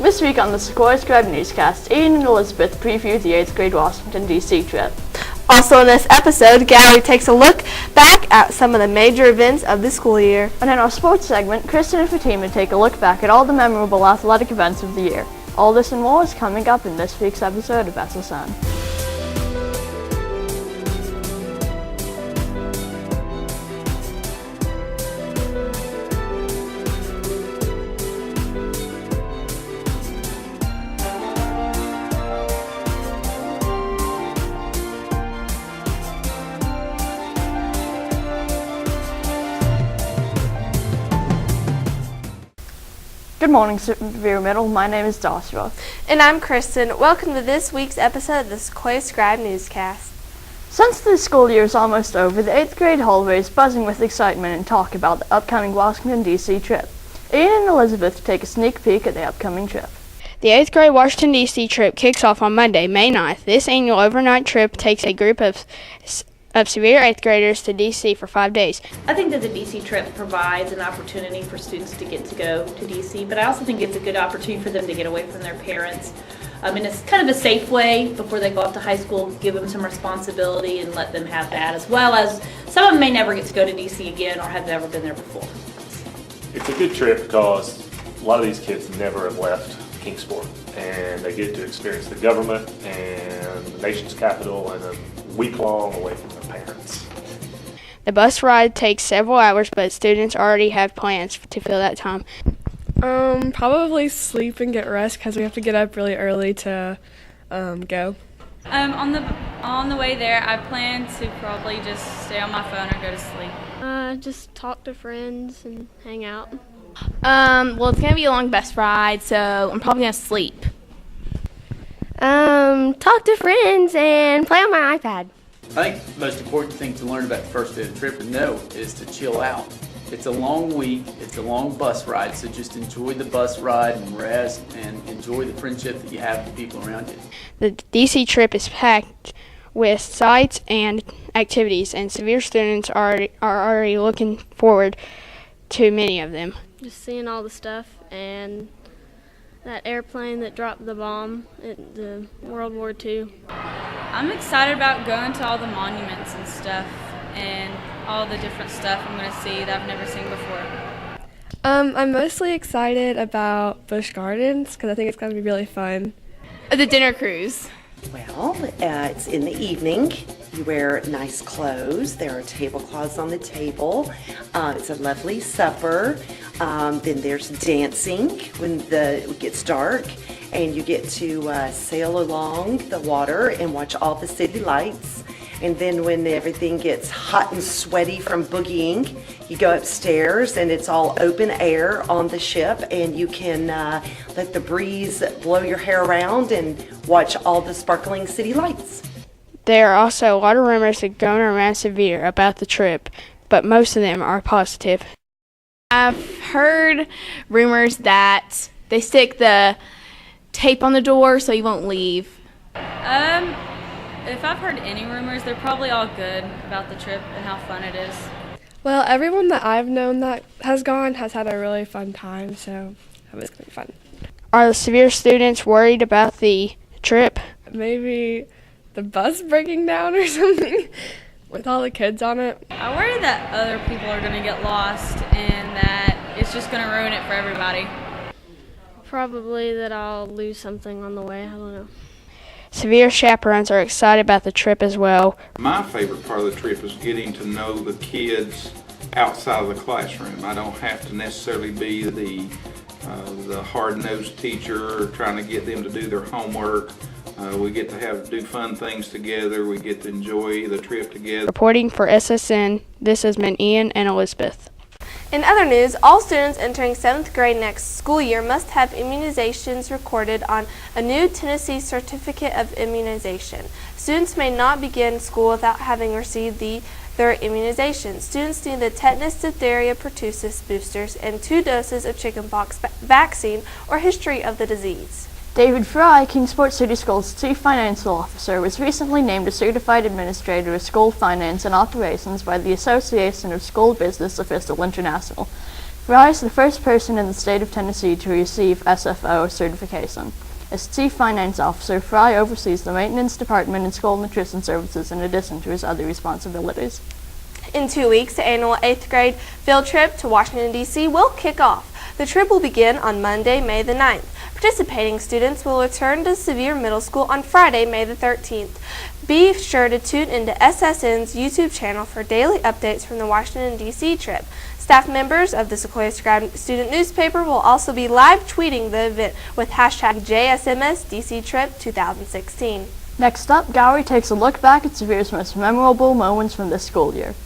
This week on the Sequoyah Scribe Newscast, Ian and Elizabeth preview the 8th grade Washington, D.C. trip. Also in this episode, Gallery takes a look back at some of the major events of the school year. And in our sports segment, Kristin and Fatima take a look back at all the memorable athletic events of the year. All this and more is coming up in this week's episode of SSN. Good morning, Severe Middle. My name is Joshua. And I'm Kristin. Welcome to this week's episode of the Sequoyah Scribe Newscast. Since the school year is almost over, the 8th grade hallway is buzzing with excitement and talk about the upcoming Washington, D.C. trip. Ian and Elizabeth take a sneak peek at the upcoming trip. The 8th grade Washington, D.C. trip kicks off on Monday, May 9th. This annual overnight trip takes a group of severe 8th graders to D.C. for 5 days. I think that the D.C. trip provides an opportunity for students to get to go to D.C., but I also think it's a good opportunity for them to get away from their parents. And it's kind of a safe way before they go off to high school, give them some responsibility and let them have that, as well as some of them may never get to go to D.C. again or have never been there before. It's a good trip because a lot of these kids never have left Kingsport, and they get to experience the government and the nation's capital in a week-long away from their parents. The bus ride takes several hours, but students already have plans to fill that time. Probably sleep and get rest because we have to get up really early to go. On the way there, I plan to probably just stay on my phone or go to sleep. Just talk to friends and hang out. Well, it's gonna be a long bus ride, so I'm probably gonna sleep. Talk to friends and play on my iPad. I think the most important thing to learn about the first day of the trip and know is to chill out. It's a long week, it's a long bus ride, so just enjoy the bus ride and rest and enjoy the friendship that you have with the people around you. The D.C. trip is packed with sights and activities, and severe students are already looking forward to many of them. Just seeing all the stuff and that airplane that dropped the bomb at the World War II. I'm excited about going to all the monuments and stuff and all the different stuff I'm going to see that I've never seen before. I'm mostly excited about Busch Gardens because I think it's going to be really fun. The dinner cruise. Well, it's in the evening. You wear nice clothes. There are tablecloths on the table. It's a lovely supper. Then there's dancing when it gets dark, and you get to sail along the water and watch all the city lights. And then when everything gets hot and sweaty from boogieing, you go upstairs and it's all open air on the ship, and you can let the breeze blow your hair around and watch all the sparkling city lights. There are also a lot of rumors that going around severe about the trip, but most of them are positive. I've heard rumors that they stick the tape on the door so you won't leave. If I've heard any rumors, they're probably all good about the trip and how fun it is. Well, everyone that I've known that has gone has had a really fun time, so I hope it's going to be fun. Are the severe students worried about the trip? Maybe the bus breaking down or something with all the kids on it. I worry that other people are going to get lost and that it's just going to ruin it for everybody. Probably that I'll lose something on the way, I don't know. Severe chaperones are excited about the trip as well. My favorite part of the trip is getting to know the kids outside of the classroom. I don't have to necessarily be the hard-nosed teacher trying to get them to do their homework. We get to do fun things together. We get to enjoy the trip together. Reporting for SSN, this has been Ian and Elizabeth. In other news, all students entering 7th grade next school year must have immunizations recorded on a new Tennessee Certificate of Immunization. Students may not begin school without having received their immunization. Students need the tetanus, diphtheria, pertussis boosters and 2 doses of chickenpox vaccine or history of the disease. David Fry, Kingsport City Schools' Chief Financial Officer, was recently named a Certified Administrator of School Finance and Operations by the Association of School Business Officials International. Fry is the first person in the state of Tennessee to receive SFO certification. As Chief Finance Officer, Fry oversees the maintenance department and school nutrition services in addition to his other responsibilities. In 2 weeks, the annual 8th grade field trip to Washington, D.C. will kick off. The trip will begin on Monday, May the 9th. Participating students will return to Sevier Middle School on Friday, May the 13th. Be sure to tune into SSN's YouTube channel for daily updates from the Washington, D.C. trip. Staff members of the Sequoyah Scribe student newspaper will also be live tweeting the event with hashtag JSMSDCTrip 2016. Next up, Gowrie takes a look back at Sevier's most memorable moments from this school year.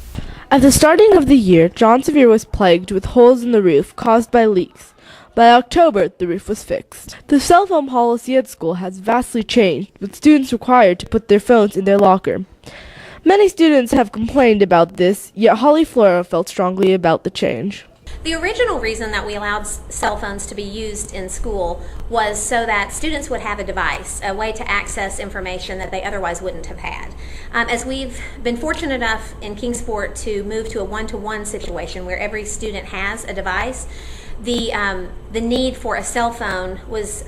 At the starting of the year, John Sevier was plagued with holes in the roof caused by leaks. By October, the roof was fixed. The cell phone policy at school has vastly changed, with students required to put their phones in their locker. Many students have complained about this, yet Holly Flora felt strongly about the change. The original reason that we allowed cell phones to be used in school was so that students would have a device, a way to access information that they otherwise wouldn't have had. As we've been fortunate enough in Kingsport to move to a one-to-one situation where every student has a device, the need for a cell phone was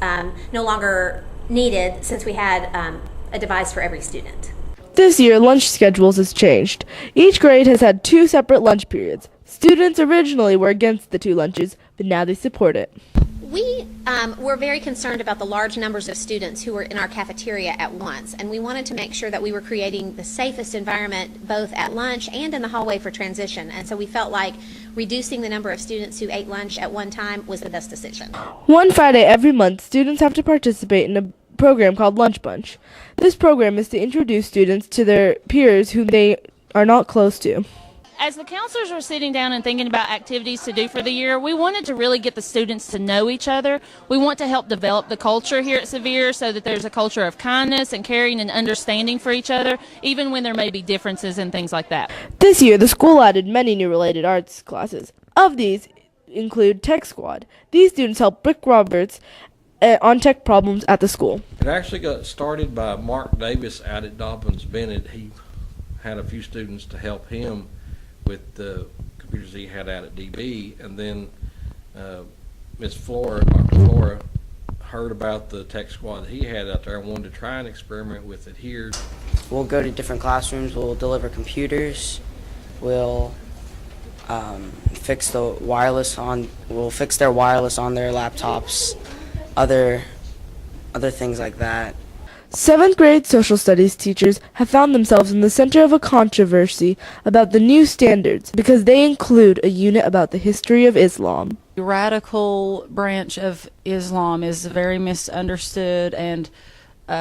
no longer needed since we had a device for every student. This year, lunch schedules has changed. Each grade has had 2 separate lunch periods. Students originally were against the 2 lunches, but now they support it. We were very concerned about the large numbers of students who were in our cafeteria at once, and we wanted to make sure that we were creating the safest environment both at lunch and in the hallway for transition. And so we felt like reducing the number of students who ate lunch at one time was the best decision. One Friday every month, students have to participate in a program called Lunch Bunch. This program is to introduce students to their peers whom they are not close to. As the counselors were sitting down and thinking about activities to do for the year, we wanted to really get the students to know each other. We want to help develop the culture here at Sevier so that there's a culture of kindness and caring and understanding for each other, even when there may be differences and things like that. This year, the school added many new related arts classes. Of these include Tech Squad. These students help Brick Roberts on tech problems at the school. It actually got started by Mark Davis out at Dobbins Bennett. He had a few students to help him with the computers he had out at DB, and then Miss Flora, Dr. Flora, heard about the tech squad that he had out there and wanted to try and experiment with it here. We'll go to different classrooms, we'll deliver computers, we'll fix their wireless on their laptops, other things like that. 7th grade social studies teachers have found themselves in the center of a controversy about the new standards because they include a unit about the history of Islam. The radical branch of Islam is very misunderstood, and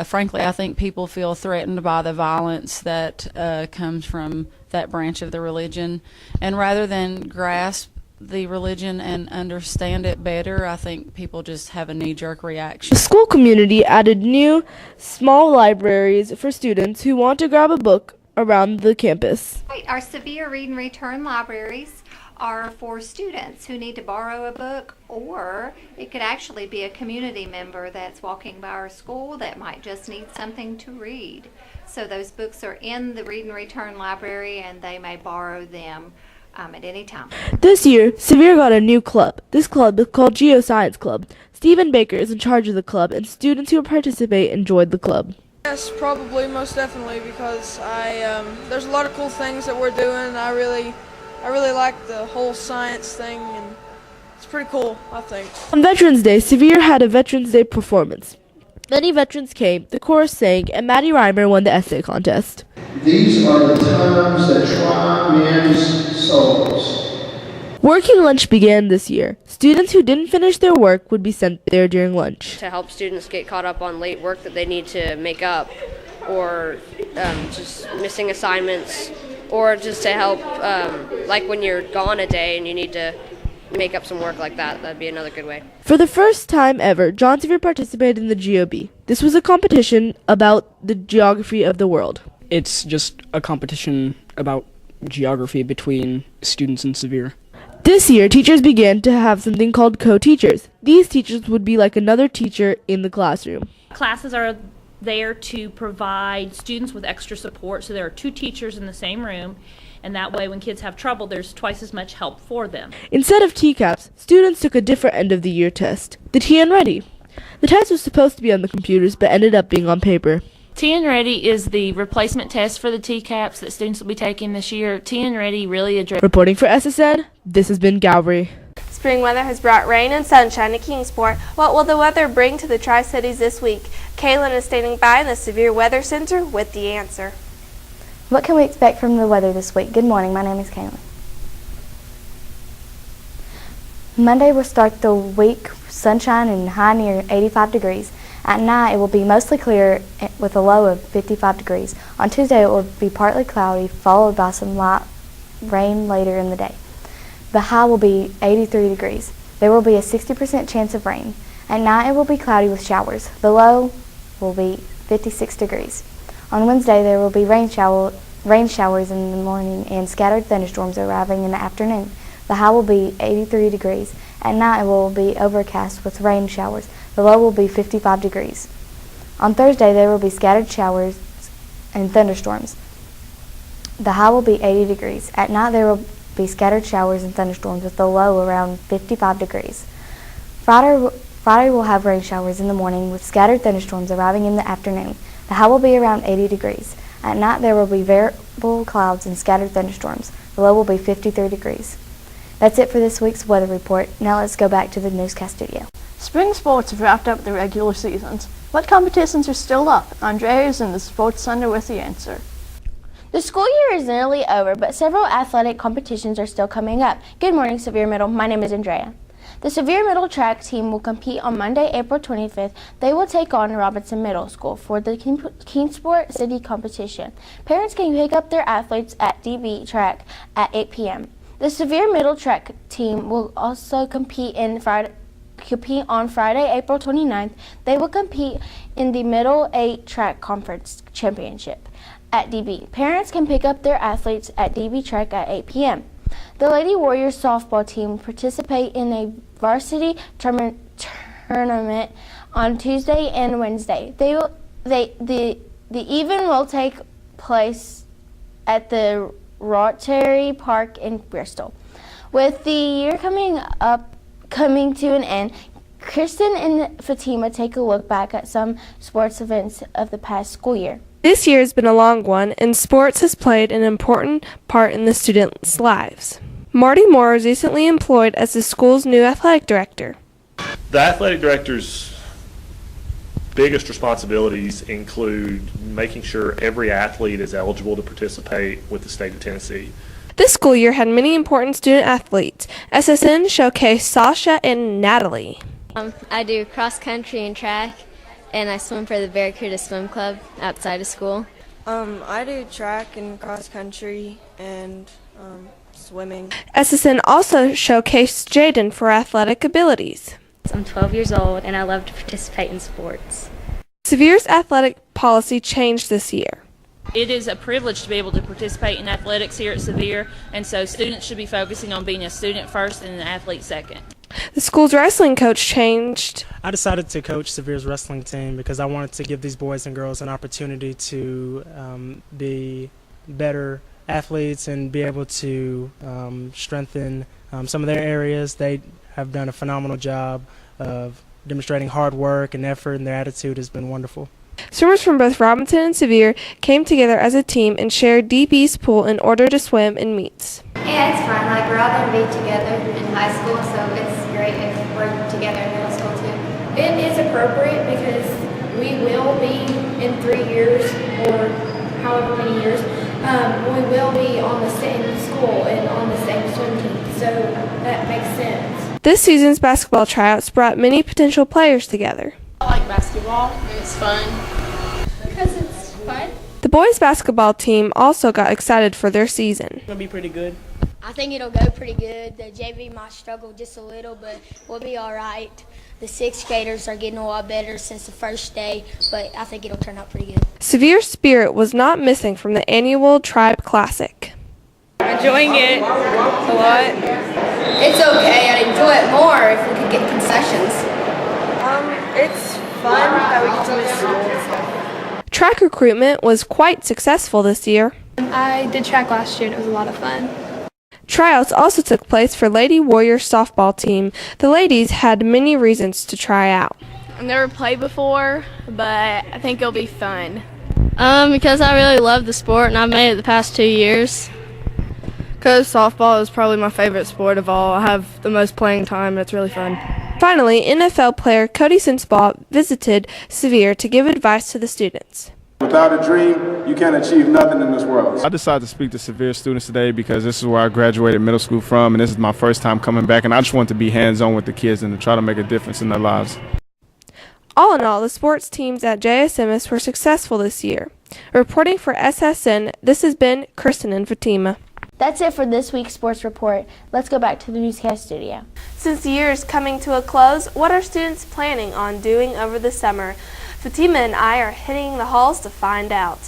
frankly I think people feel threatened by the violence that comes from that branch of the religion, and rather than grasp the religion and understand it better, I think people just have a knee-jerk reaction. The school community added new small libraries for students who want to grab a book around the campus. Our Sevier Read and Return libraries are for students who need to borrow a book, or it could actually be a community member that's walking by our school that might just need something to read. So those books are in the Read and Return library and they may borrow them at any time. This year, Sevier got a new club. This club is called Geoscience Club. Stephen Baker is in charge of the club, and students who participate enjoyed the club. Yes, probably, most definitely, because there's a lot of cool things that we're doing. I really like the whole science thing, and it's pretty cool, I think. On Veterans Day, Sevier had a Veterans Day performance. Many veterans came, the chorus sang, and Maddie Reimer won the essay contest. These are the times that try men's souls. Working lunch began this year. Students who didn't finish their work would be sent there during lunch. To help students get caught up on late work that they need to make up, or just missing assignments, or just to help, like when you're gone a day and you need to make up some work like that. That'd be another good way. For the first time ever, John Sevier participated in the GOB. This was a competition about the geography of the world. It's just a competition about geography between students in Sevier. This year, teachers began to have something called co-teachers. These teachers would be like another teacher in the classroom. Classes are there to provide students with extra support, so there are 2 teachers in the same room, And that way, when kids have trouble, there's twice as much help for them. Instead of TCAPs, students took a different end of the year test, the TN Ready. The test was supposed to be on the computers, but ended up being on paper. TN Ready is the replacement test for the TCAPs that students will be taking this year. TN Ready really addresses... Reporting for SSN, this has been Gallery. Spring weather has brought rain and sunshine to Kingsport. What will the weather bring to the Tri-Cities this week? Kalynn is standing by in the Severe Weather Center with the answer. What can we expect from the weather this week? Good morning, my name is Kalynn. Monday will start the week sunshine and high near 85 degrees. At night it will be mostly clear with a low of 55 degrees. On Tuesday it will be partly cloudy, followed by some light rain later in the day. The high will be 83 degrees. There will be a 60% chance of rain. At night it will be cloudy with showers. The low will be 56 degrees. On Wednesday there will be rain showers in the morning and scattered thunderstorms arriving in the afternoon. The high will be 83 degrees. At night it will be overcast with rain showers. The low will be 55 degrees. On Thursday there will be scattered showers and thunderstorms. The high will be 80 degrees. At night there will be scattered showers and thunderstorms with the low around 55 degrees. Friday will have rain showers in the morning with scattered thunderstorms arriving in the afternoon. The high will be around 80 degrees. At night there will be variable clouds and scattered thunderstorms. The low will be 53 degrees. That's it for this week's weather report. Now let's go back to the newscast studio. Spring sports have wrapped up the regular seasons. What competitions are still up? Andrea is in the Sports Center with the answer. The school year is nearly over, but several athletic competitions are still coming up. Good morning, Severe Middle. My name is Andrea. The Severe Middle track team will compete on Monday, April 25th. They will take on Robinson Middle School for the Kingsport City competition. Parents can pick up their athletes at DB track at 8 p.m. The Severe Middle track team will also compete on Friday, April 29th. They will compete in the Middle 8 Track Conference Championship at DB. Parents can pick up their athletes at DB track at 8 p.m. The Lady Warriors softball team participate in a varsity tournament on Tuesday and Wednesday. The event will take place at the Rotary Park in Bristol. With the year coming to an end, Kristin and Fatima take a look back at some sports events of the past school year. This year has been a long one, and sports has played an important part in the students' lives. Marty Moore was recently employed as the school's new athletic director. The athletic director's biggest responsibilities include making sure every athlete is eligible to participate with the state of Tennessee. This school year had many important student athletes. SSN showcased Sasha and Natalie. I do cross country and track, and I swim for the Barracuda Swim Club outside of school. I do track and cross country and swimming. SSN also showcased Jaden for athletic abilities. I'm 12 years old, and I love to participate in sports. Severe's athletic policy changed this year. It is a privilege to be able to participate in athletics here at Sevier, and so students should be focusing on being a student first and an athlete second. The school's wrestling coach changed. I decided to coach Severe's wrestling team because I wanted to give these boys and girls an opportunity to be better athletes and be able to strengthen some of their areas. They have done a phenomenal job of demonstrating hard work and effort, and their attitude has been wonderful. Swimmers from both Robinson and Sevier came together as a team and shared DB's pool in order to swim in meets. Yeah, it's fun. Like, we're all going to be together in high school, so it's great if we're together in middle school too. It is appropriate because we will be in 3 years or however many years, we will be on the same school and on the same swim team, so that makes sense. This season's basketball tryouts brought many potential players together. I like basketball. It's fun. Because it's fun. The boys' basketball team also got excited for their season. It's going to be pretty good. I think it'll go pretty good. The JV might struggle just a little, but we'll be all right. The 6th graders are getting a lot better since the first day, but I think it'll turn out pretty good. Severe's spirit was not missing from the annual Tribe Classic. I'm enjoying it a lot. It's okay. I'd enjoy it more if we could get concessions. It's fun that we get to miss school. Track recruitment was quite successful this year. I did track last year and it was a lot of fun. Tryouts also took place for Lady Warriors softball team. The ladies had many reasons to try out. I've never played before, but I think it'll be fun. Because I really love the sport and I've made it the past 2 years. Because softball is probably my favorite sport of all. I have the most playing time and it's really fun. Finally, NFL player Cody Sinsbaugh visited Sevier to give advice to the students. Without a dream, you can't achieve nothing in this world. I decided to speak to Sevier students today because this is where I graduated middle school from, and this is my first time coming back, and I just want to be hands-on with the kids and to try to make a difference in their lives. All in all, the sports teams at JSMS were successful this year. Reporting for SSN, this has been Kristin and Fatima. That's it for this week's sports report. Let's go back to the newscast studio. Since the year is coming to a close, what are students planning on doing over the summer? Fatima and I are hitting the halls to find out.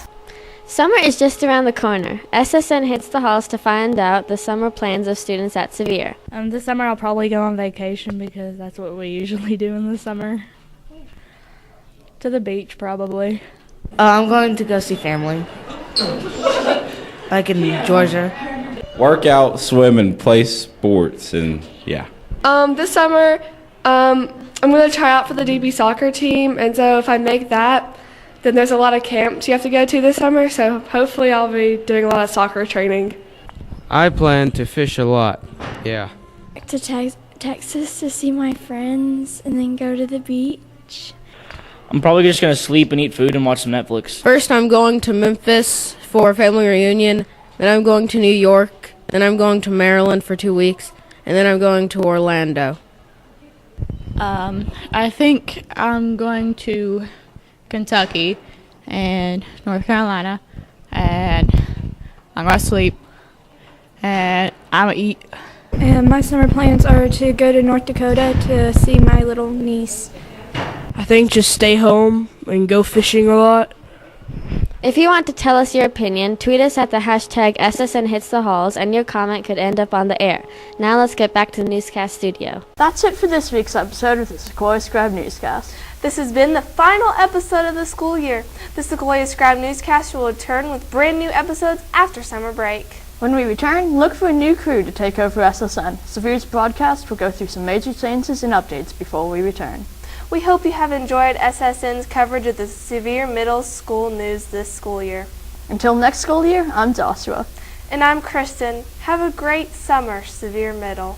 Summer is just around the corner. SSN hits the halls to find out the summer plans of students at Sevier. This summer I'll probably go on vacation because that's what we usually do in the summer. To the beach, probably. I'm going to go see family, like in Georgia. Work out, swim, and play sports, and yeah. This summer, I'm going to try out for the DB soccer team, and so if I make that, then there's a lot of camps you have to go to this summer, so hopefully I'll be doing a lot of soccer training. I plan to fish a lot, yeah. To Texas to see my friends and then go to the beach. I'm probably just going to sleep and eat food and watch some Netflix. First, I'm going to Memphis for a family reunion. Then I'm going to New York. Then I'm going to Maryland for 2 weeks. And then I'm going to Orlando. I think I'm going to Kentucky and North Carolina. And I'm going to sleep. And I'm going to eat. And my summer plans are to go to North Dakota to see my little niece. I think just stay home and go fishing a lot. If you want to tell us your opinion, tweet us at the hashtag SSN Hits the Halls, and your comment could end up on the air. Now let's get back to the newscast studio. That's it for this week's episode of the Sequoyah Scribe Newscast. This has been the final episode of the school year. The Sequoyah Scribe Newscast will return with brand new episodes after summer break. When we return, look for a new crew to take over SSN. Sevier's broadcast will go through some major changes and updates before we return. We hope you have enjoyed SSN's coverage of the Sevier Middle School news this school year. Until next school year, I'm Joshua. And I'm Kristin. Have a great summer, Sevier Middle.